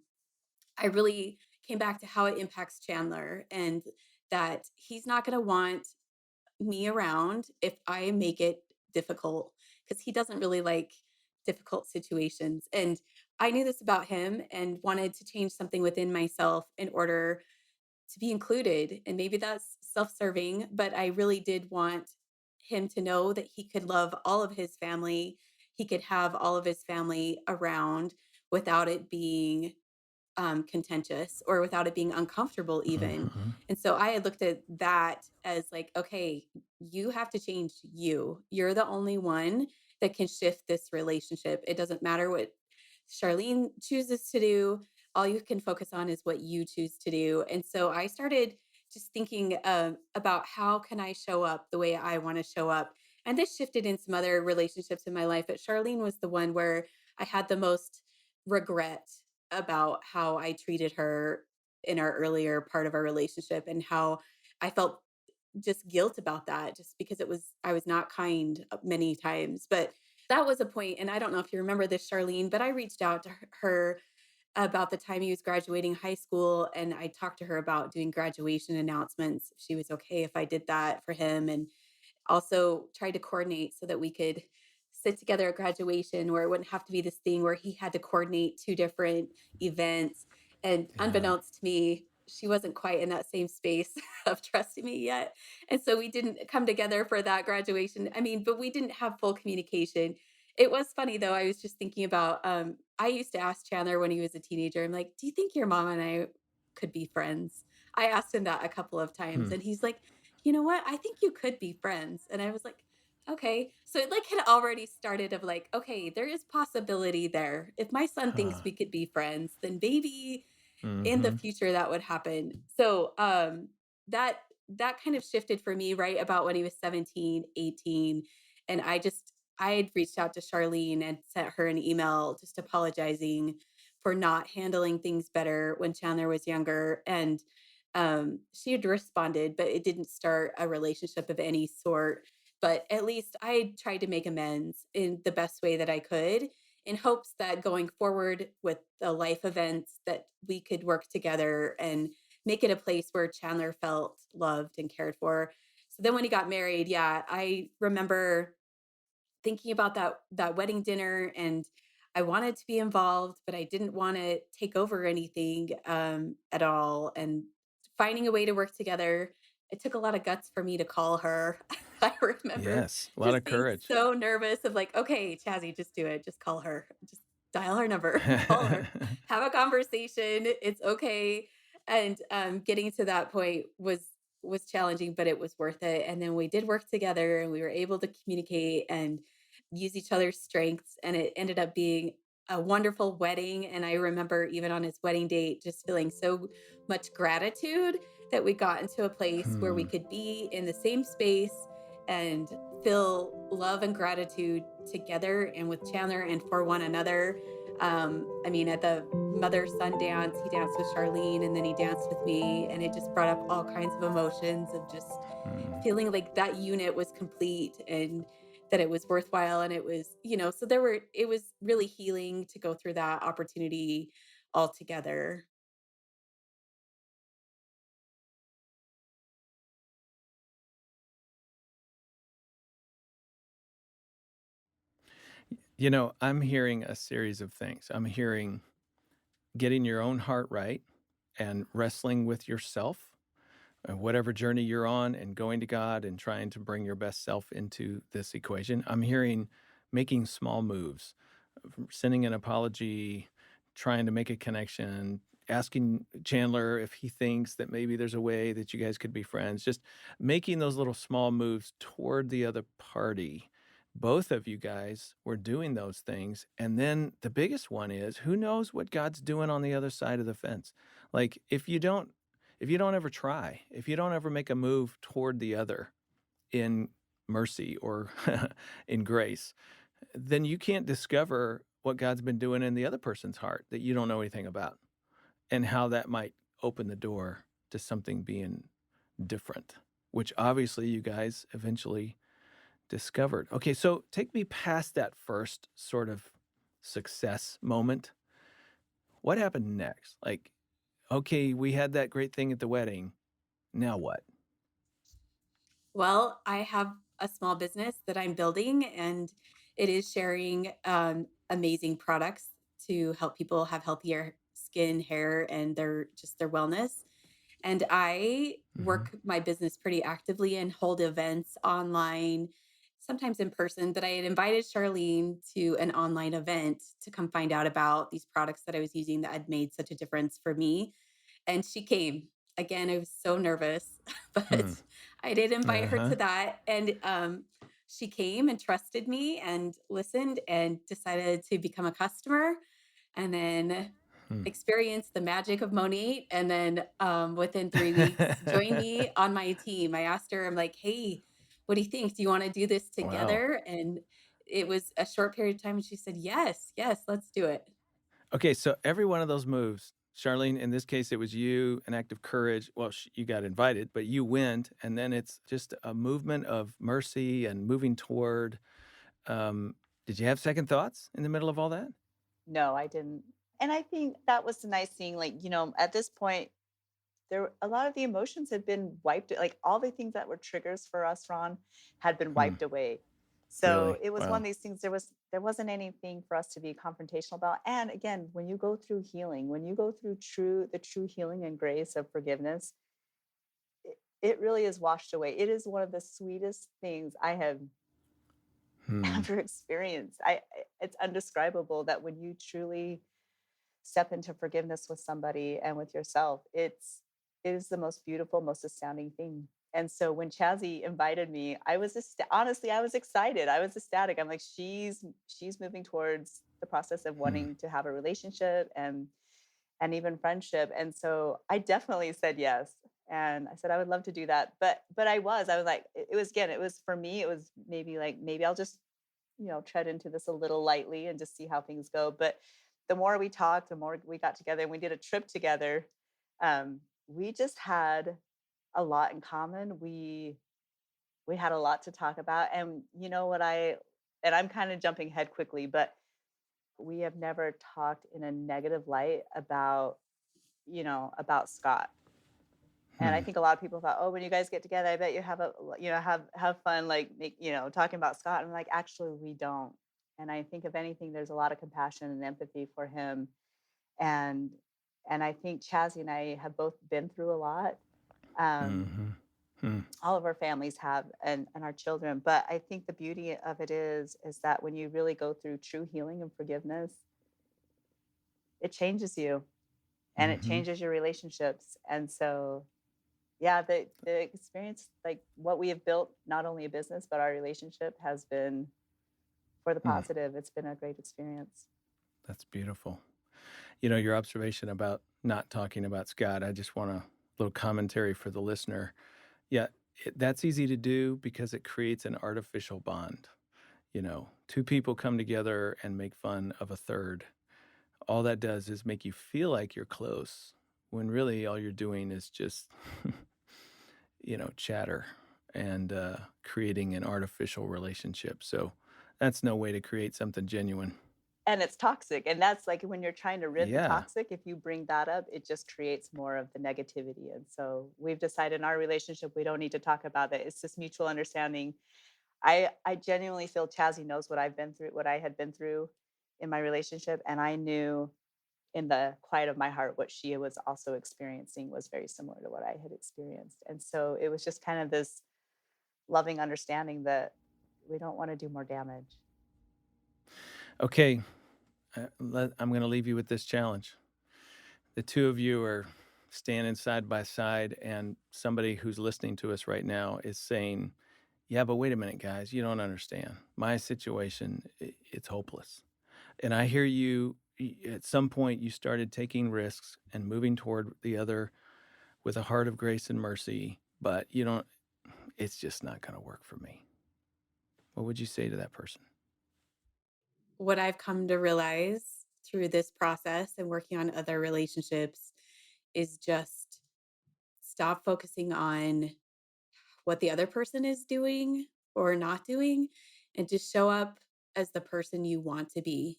I really came back to how it impacts Chandler and that he's not going to want me around if I make it difficult because he doesn't really like difficult situations. And I knew this about him and wanted to change something within myself in order to be included. And maybe that's self serving, but I really did want him to know that he could love all of his family. He could have all of his family around without it being contentious or without it being uncomfortable even. Mhm. And so I had looked at that as like, okay, you have to change you. You're the only one that can shift this relationship. It doesn't matter what Charlene chooses to do. All you can focus on is what you choose to do. And so I started just thinking about how can I show up the way I want to show up. And this shifted in some other relationships in my life, but Charlene was the one where I had the most regret about how I treated her in our earlier part of our relationship and how I felt just guilt about that just because I was not kind many times. But that was a point, and I don't know if you remember this, Charlene, but I reached out to her about the time he was graduating high school, and I talked to her about doing graduation announcements, if she was okay if I did that for him, and also tried to coordinate so that we could sit together at graduation where it wouldn't have to be this thing where he had to coordinate two different events. And Yeah. unbeknownst to me, she wasn't quite in that same space of trusting me yet. And so we didn't come together for that graduation. I mean, but we didn't have full communication. It was funny though. I was just thinking about I used to ask Chandler when he was a teenager, I'm like, do you think your mom and I could be friends? I asked him that a couple of times Hmm. and he's like, you know what? I think you could be friends. And I was like, okay. So it like had already started of like, okay, there is possibility there. If my son thinks Huh. we could be friends, then maybe in the Mhm. future that would happen. So that that kind of shifted for me right about when he was 17, 18. And I had reached out to Charlene and sent her an email just apologizing for not handling things better when Chandler was younger. And she had responded, but it didn't start a relationship of any sort. But at least I tried to make amends in the best way that I could in hopes that going forward with the life events that we could work together and make it a place where Chandler felt loved and cared for. So then when he got married, yeah, I remember thinking about that wedding dinner and I wanted to be involved, but I didn't want to take over anything at all. And finding a way to work together, it took a lot of guts for me to call her. I remember Yes, a lot of just being courage. so nervous of like, okay, Chazzy, just do it. Just call her. Just dial her number, call her, have a conversation. It's okay. And getting to that point was challenging, but it was worth it. And then we did work together and we were able to communicate and use each other's strengths. And it ended up being a wonderful wedding. And I remember even on his wedding date, just feeling so much gratitude that we got into a place where we Hmm. could be in the same space and feel love and gratitude together and with Chandler and for one another. I mean, at the mother son dance, he danced with Charlene and then he danced with me. And it just brought up all kinds of emotions of just Hmm. feeling like that unit was complete and that it was worthwhile. And it was, so it was really healing to go through that opportunity all together. I'm hearing a series of things. I'm hearing getting your own heart right and wrestling with yourself, whatever journey you're on, and going to God and trying to bring your best self into this equation. I'm hearing making small moves, sending an apology, trying to make a connection, asking Chandler if he thinks that maybe there's a way that you guys could be friends, just making those little small moves toward the other party. Both of you guys were doing those things. And then the biggest one is who knows what God's doing on the other side of the fence? Like if you don't ever try, if you don't ever make a move toward the other in mercy or in grace, then you can't discover what God's been doing in the other person's heart that you don't know anything about and how that might open the door to something being different, which obviously you guys eventually discovered. Okay, so take me past that first sort of success moment. What happened next? Like, Okay, we had that great thing at the wedding. Now what? Well, I have a small business that I'm building, and it is sharing amazing products to help people have healthier skin, hair, and their wellness. And I Mhm. work my business pretty actively and hold events online, sometimes in person. But I had invited Charlene to an online event to come find out about these products that I was using that had made such a difference for me. And she came. Again, I was so nervous, Hmm. but I did invite her Uh-huh. to that. And she came and trusted me and listened and decided to become a customer, and then Hmm. experience the magic of Monique. And then within 3 weeks, join me on my team. I asked her, I'm like, hey, what do you think? Do you want to do this Wow. together? And it was a short period of time. And she said, yes, yes, let's do it. Okay, so every one of those moves, Charlene, in this case, it was you, an act of courage. Well, you got invited, but you went, and then it's just a movement of mercy and moving toward. Um, did you have second thoughts in the middle of all that? No, I didn't. And I think that was the nice thing. Like, at this point, a lot of the emotions had been wiped, like all the things that were triggers for us, Ron, had been Hmm. wiped away. So Really? it was one of Wow. these things, there wasn't anything for us to be confrontational about. And again, when you go through healing, when you go through the true healing and grace of forgiveness, it really is washed away. It is one of the sweetest things I have Hmm. ever experienced. It's undescribable that when you truly step into forgiveness with somebody and with yourself, it is the most beautiful, most astounding thing. And so when Chazzy invited me, honestly, I was excited. I was ecstatic. I'm like, she's moving towards the process of Hmm. wanting to have a relationship and even friendship. And so I definitely said yes. And I said I would love to do that. But I was like, it was, again, it was for me, it was maybe like, maybe I'll just tread into this a little lightly and just see how things go. But the more we talked, the more we got together and we did a trip together. We just had a lot in common. We had a lot to talk about. And you know what and I'm kind of jumping ahead quickly, but we have never talked in a negative light about Scott. And I Hmm. think a lot of people thought, oh, when you guys get together, I bet you have fun, like talking about Scott. And I'm like, actually, we don't. And I think if anything, there's a lot of compassion and empathy for him. And I think Chazzy and I have both been through a lot. Um, Hmm. Hmm. all of our families have, and our children. But I think the beauty of it is that when you really go through true healing and forgiveness, it changes you and it Hmm. changes your relationships. And so yeah, the experience, like what we have built, not only a business, but our relationship has been for the Hmm. positive. It's been a great experience. That's beautiful. Your observation about not talking about Scott, I just want a little commentary for the listener. Yeah, that's easy to do because it creates an artificial bond. Two people come together and make fun of a third. All that does is make you feel like you're close when really all you're doing is just, chatter and creating an artificial relationship. So that's no way to create something genuine. And it's toxic. And that's like when you're trying to rid the Yeah. toxic, if you bring that up, it just creates more of the negativity. And so we've decided in our relationship, we don't need to talk about it. It's just mutual understanding. I genuinely feel Chazzy knows what I've been through, what I had been through in my relationship. And I knew in the quiet of my heart what she was also experiencing was very similar to what I had experienced. And so it was just kind of this loving understanding that we don't want to do more damage. Okay. I'm going to leave you with this challenge. The two of you are standing side by side, and somebody who's listening to us right now is saying, yeah, but wait a minute, guys, you don't understand. My situation, it's hopeless. And I hear you, at some point, you started taking risks and moving toward the other with a heart of grace and mercy, but it's just not going to work for me. What would you say to that person? What I've come to realize through this process and working on other relationships is just stop focusing on what the other person is doing or not doing, and just show up as the person you want to be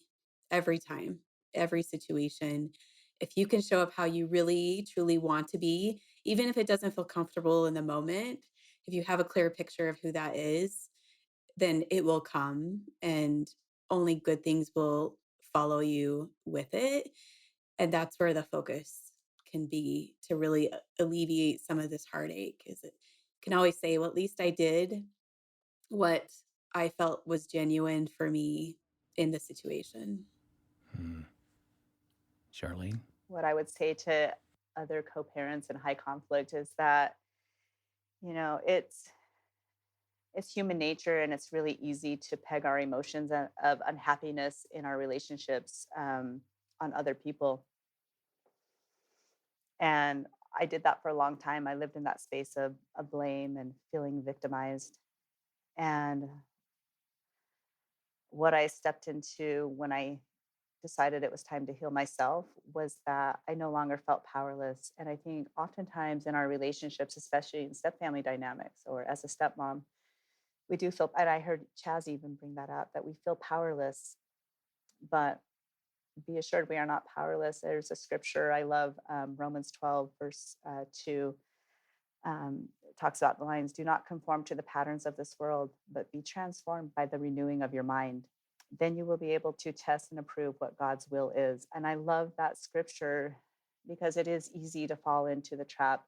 every time, every situation. If you can show up how you really truly want to be, even if it doesn't feel comfortable in the moment, if you have a clear picture of who that is, then it will come and only good things will follow you with it. And that's where the focus can be to really alleviate some of this heartache. Is it can always say, well, at least I did what I felt was genuine for me in the situation. Hmm. Charlene? What I would say to other co-parents in high conflict is that, you know, it's human nature, and it's really easy to peg our emotions of unhappiness in our relationships on other people. And I did that for a long time. I lived in that space of blame and feeling victimized. And what I stepped into when I decided it was time to heal myself was that I no longer felt powerless. And I think oftentimes in our relationships, especially in step family dynamics or as a stepmom, we do feel, and I heard Chaz even bring that up, that we feel powerless, but be assured we are not powerless. There's a scripture I love, Romans 12, verse 2. It talks about the lines, do not conform to the patterns of this world, but be transformed by the renewing of your mind. Then you will be able to test and approve what God's will is. And I love that scripture because it is easy to fall into the trap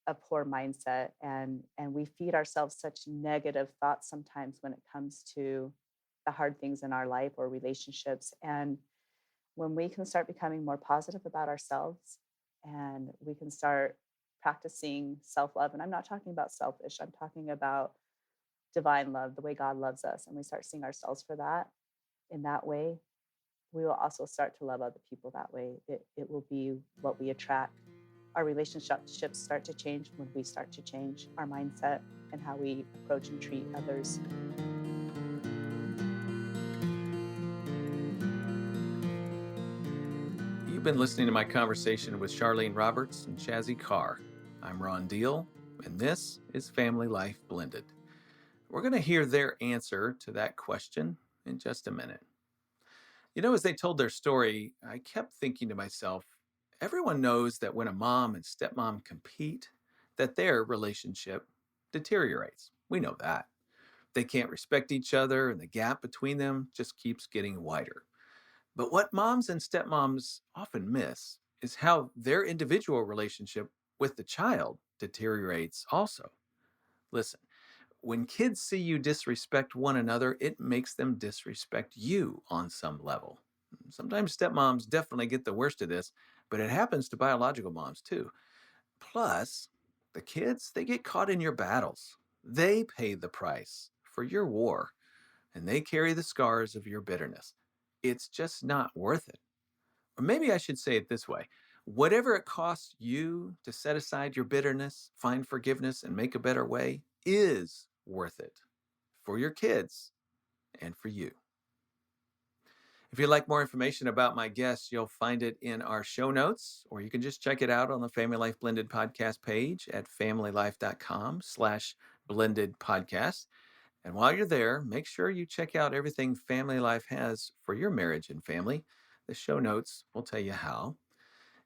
of poor mindset, and we feed ourselves such negative thoughts sometimes when it comes to the hard things in our life or relationships. And when we can start becoming more positive about ourselves, and we can start practicing self-love, and I'm not talking about selfish, I'm talking about divine love, the way God loves us, and we start seeing ourselves for that in that way, we will also start to love other people that way. It will be what we attract. Our relationships start to change when we start to change our mindset and how we approach and treat others. You've been listening to my conversation with Charlene Roberts and Chazzy Carr. I'm Ron Deal, and this is Family Life Blended. We're going to hear their answer to that question in just a minute. You know, as they told their story, I kept thinking to myself, everyone knows that when a mom and stepmom compete, that their relationship deteriorates. We know that. They can't respect each other, and the gap between them just keeps getting wider. But what moms and stepmoms often miss is how their individual relationship with the child deteriorates also. Listen, when kids see you disrespect one another, it makes them disrespect you on some level. Sometimes stepmoms definitely get the worst of this, but it happens to biological moms too. Plus, the kids, they get caught in your battles. They pay the price for your war, and they carry the scars of your bitterness. It's just not worth it. Or maybe I should say it this way: whatever it costs you to set aside your bitterness, find forgiveness, and make a better way is worth it for your kids and for you. If you'd like more information about my guests, you'll find it in our show notes, or you can just check it out on the Family Life Blended podcast page at familylife.com/blended podcast. And while you're there, make sure you check out everything Family Life has for your marriage and family. The show notes will tell you how.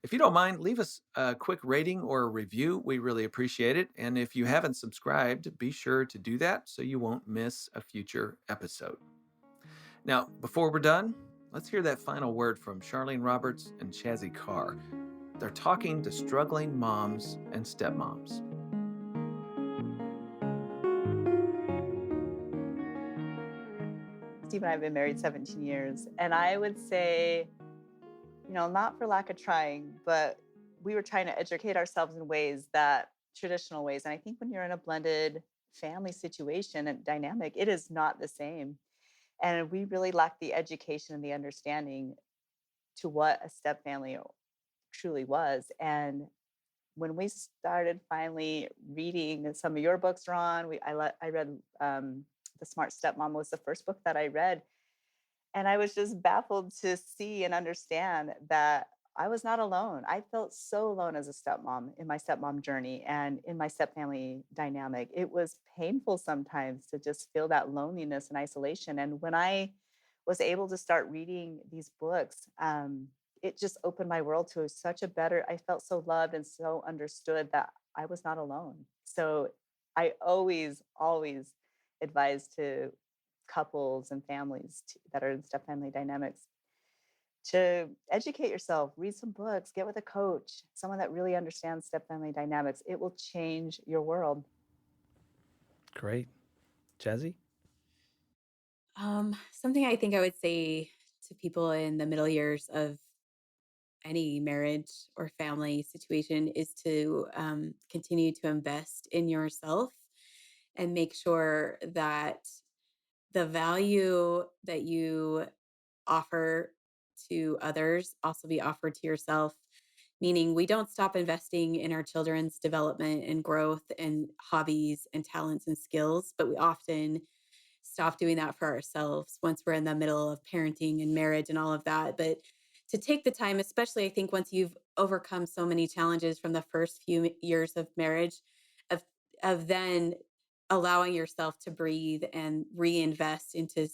If you don't mind, leave us a quick rating or a review. We really appreciate it. And if you haven't subscribed, be sure to do that so you won't miss a future episode. Now, before we're done, let's hear that final word from Charlene Roberts and Chazzy Carr. They're talking to struggling moms and stepmoms. Steve and I have been married 17 years, and I would say, not for lack of trying, but we were trying to educate ourselves in ways that traditional ways. And I think when you're in a blended family situation and dynamic, it is not the same. And we really lacked the education and the understanding to what a step family truly was. And when we started finally reading some of your books, Ron, I read The Smart Stepmom was the first book that I read. And I was just baffled to see and understand that I was not alone. I felt so alone as a stepmom in my stepmom journey and in my stepfamily dynamic. It was painful sometimes to just feel that loneliness and isolation. And when I was able to start reading these books, it just opened my world to such a better, I felt so loved and so understood that I was not alone. So I always advise to couples and families that are in step family dynamics to educate yourself, read some books, get with a coach, someone that really understands step family dynamics. It will change your world. Great. Jazzy? Something I think I would say to people in the middle years of any marriage or family situation is to continue to invest in yourself and make sure that the value that you offer to others also be offered to yourself. Meaning, we don't stop investing in our children's development and growth and hobbies and talents and skills, but we often stop doing that for ourselves once we're in the middle of parenting and marriage and all of that. But to take the time, especially I think once you've overcome so many challenges from the first few years of marriage, of then allowing yourself to breathe and reinvest into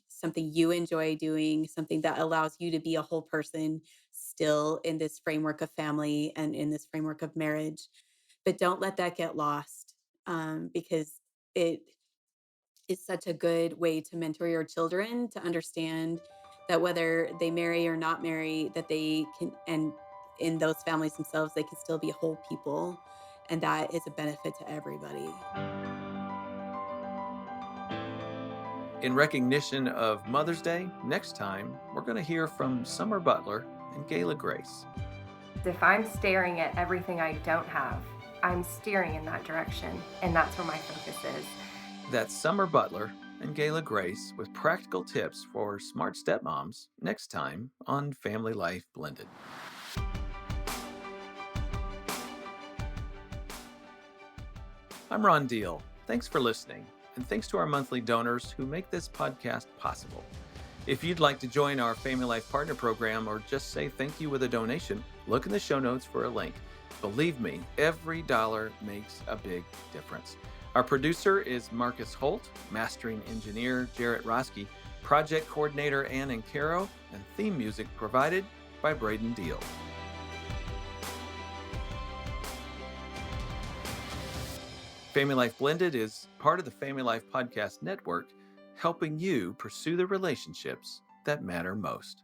something you enjoy doing, something that allows you to be a whole person still in this framework of family and in this framework of marriage. But don't let that get lost, because it is such a good way to mentor your children to understand that whether they marry or not marry, that they can, and in those families themselves, they can still be whole people. And that is a benefit to everybody. In recognition of Mother's Day, next time, we're going to hear from Summer Butler and Gayla Grace. If I'm staring at everything I don't have, I'm steering in that direction, and that's where my focus is. That's Summer Butler and Gayla Grace with practical tips for smart stepmoms next time on Family Life Blended. I'm Ron Deal. Thanks for listening, and thanks to our monthly donors who make this podcast possible. If you'd like to join our Family Life Partner Program or just say thank you with a donation, look in the show notes for a link. Believe me, every dollar makes a big difference. Our producer is Marcus Holt, mastering engineer Jarrett Roski, project coordinator Ann Ancaro, and theme music provided by Braden Deal. Family Life Blended is part of the Family Life Podcast Network, helping you pursue the relationships that matter most.